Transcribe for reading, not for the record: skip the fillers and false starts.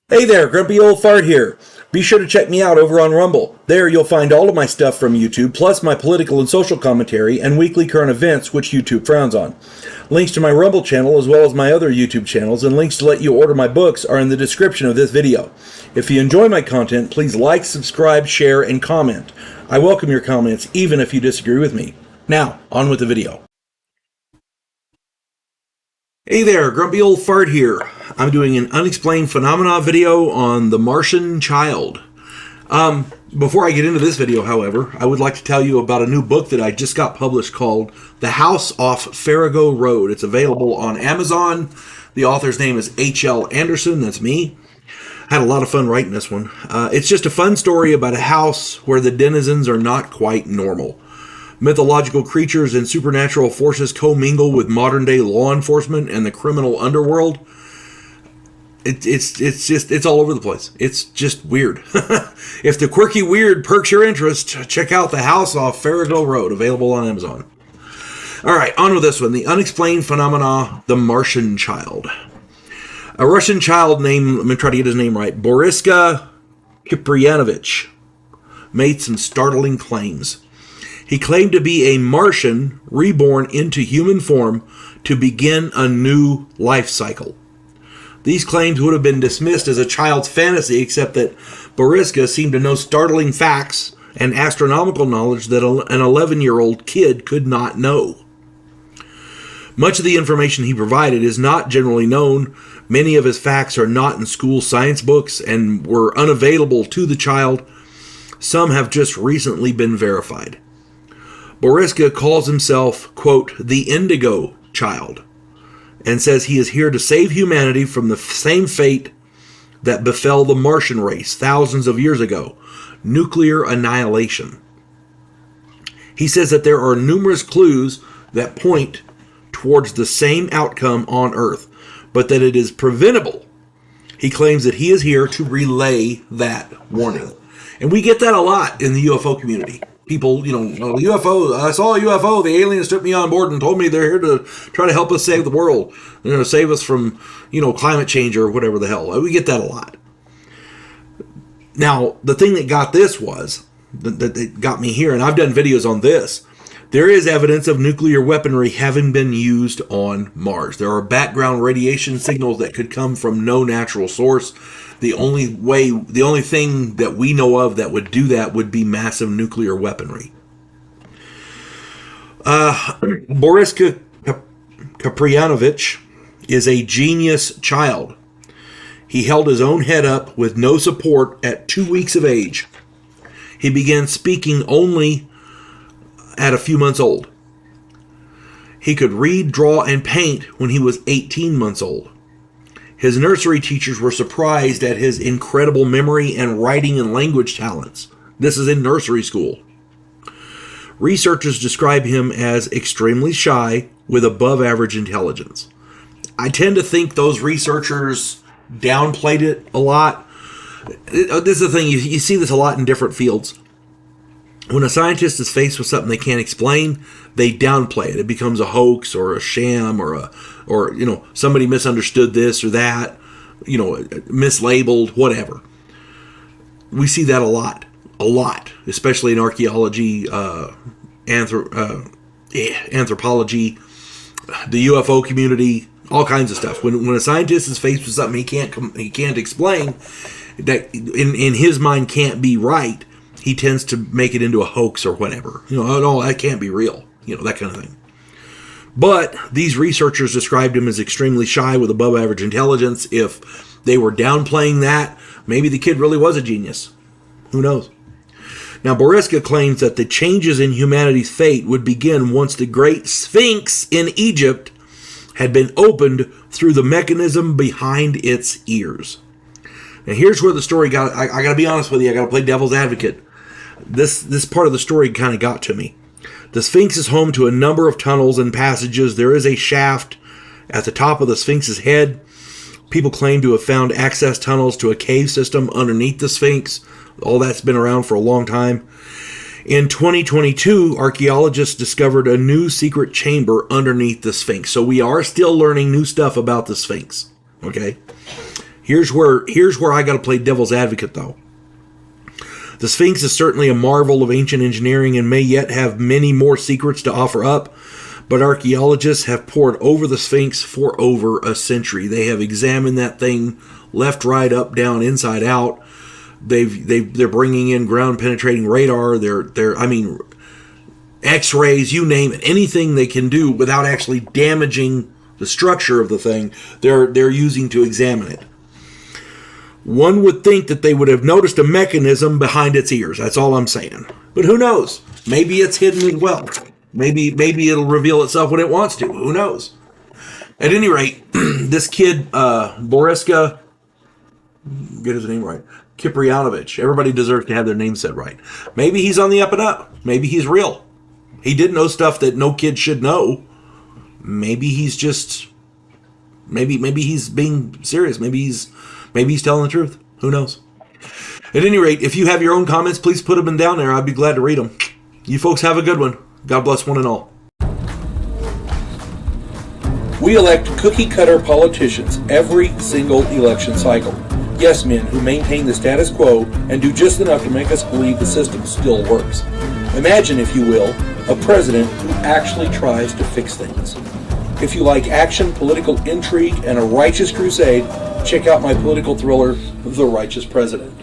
Hey there, Grumpy Old Fart here. Be sure to check me out over on Rumble. There you'll find all of my stuff from YouTube, plus my political and social commentary and weekly current events, which YouTube frowns on. Links to my Rumble channel, as well as my other YouTube channels, and links to let you order my books are in the description of this video. If you enjoy my content, please like, subscribe, share, and comment. I welcome your comments, even if you disagree with me. Now, on with the video. Hey there, Grumpy Old Fart here. I'm doing an unexplained phenomena video on the Martian child. Before I get into this video, however, I would like to tell you about a new book that I just got published called The House Off Farrago Road. It's available on Amazon. The author's name is H.L. Anderson. That's me. I had a lot of fun writing this one. It's just a fun story about a house where the denizens are not quite normal. Mythological creatures and supernatural forces commingle with modern-day law enforcement and the criminal underworld. It's all over the place. It's just weird. If the quirky weird perks your interest, check out The House Off Farrago Road, available on Amazon. All right, on with this one. The unexplained phenomena, the Martian child. A Russian child named, let me try to get his name right, Boriska Kiprianovich, made some startling claims. He claimed to be a Martian reborn into human form to begin a new life cycle. These claims would have been dismissed as a child's fantasy, except that Boriska seemed to know startling facts and astronomical knowledge that an 11-year-old kid could not know. Much of the information he provided is not generally known. Many of his facts are not in school science books and were unavailable to the child. Some have just recently been verified. Boriska calls himself, quote, the Indigo Child, and says he is here to save humanity from the same fate that befell the Martian race thousands of years ago, nuclear annihilation. He says that there are numerous clues that point towards the same outcome on Earth, but that it is preventable. He claims that he is here to relay that warning. And we get that a lot in the UFO community. People, UFO, I saw a UFO, the aliens took me on board and told me they're here to try to help us save the world. They're going to save us from, climate change or whatever the hell. We get that a lot. Now, the thing that got this was, that got me here, and I've done videos on this, there is evidence of nuclear weaponry having been used on Mars. There are background radiation signals that could come from no natural source. The only thing that we know of that would do that would be massive nuclear weaponry. Boriska Kiprianovich is a genius child. He held his own head up with no support at 2 weeks of age. He began speaking only at a few months old. He could read, draw, and paint when he was 18 months old. His nursery teachers were surprised at his incredible memory and writing and language talents. This is in nursery school. Researchers describe him as extremely shy with above average intelligence. I tend to think those researchers downplayed it a lot. This is the thing, you see this a lot in different fields. When a scientist is faced with something they can't explain, they downplay it. It becomes a hoax or a sham or somebody misunderstood this or that, mislabeled, whatever. We see that a lot, especially in archaeology, anthropology, the UFO community, all kinds of stuff. When a scientist is faced with something he can't explain, that in his mind can't be right, he tends to make it into a hoax or whatever. Oh, no, that can't be real. That kind of thing. But these researchers described him as extremely shy with above average intelligence. If they were downplaying that, maybe the kid really was a genius. Who knows? Now, Boriska claims that the changes in humanity's fate would begin once the Great Sphinx in Egypt had been opened through the mechanism behind its ears. Now, here's where the story got. I got to be honest with you. I got to play devil's advocate. This part of the story kind of got to me. The Sphinx is home to a number of tunnels and passages. There is a shaft at the top of the Sphinx's head. People claim to have found access tunnels to a cave system underneath the Sphinx. All that's been around for a long time. In 2022, archaeologists discovered a new secret chamber underneath the Sphinx. So we are still learning new stuff about the Sphinx. Okay? Here's where I got to play devil's advocate, though. The Sphinx is certainly a marvel of ancient engineering and may yet have many more secrets to offer up, but archaeologists have pored over the Sphinx for over a century. They have examined that thing left, right, up, down, inside out. They're bringing in ground penetrating radar. They're X-rays, you name it, anything they can do without actually damaging the structure of the thing. They're using to examine it. One would think that they would have noticed a mechanism behind its ears. That's all I'm saying. But who knows? Maybe it's hidden as well. Maybe it'll reveal itself when it wants to. Who knows? At any rate, this kid, Boriska, get his name right, Kiprianovich. Everybody deserves to have their name said right. Maybe he's on the up and up. Maybe he's real. He did know stuff that no kid should know. Maybe he's just... Maybe he's being serious. Maybe he's telling the truth. Who knows? At any rate, if you have your own comments, please put them down there. I'd be glad to read them. You folks have a good one. God bless one and all. We elect cookie-cutter politicians every single election cycle. Yes men who maintain the status quo and do just enough to make us believe the system still works. Imagine, if you will, a president who actually tries to fix things. If you like action, political intrigue, and a righteous crusade, check out my political thriller, The Righteous President.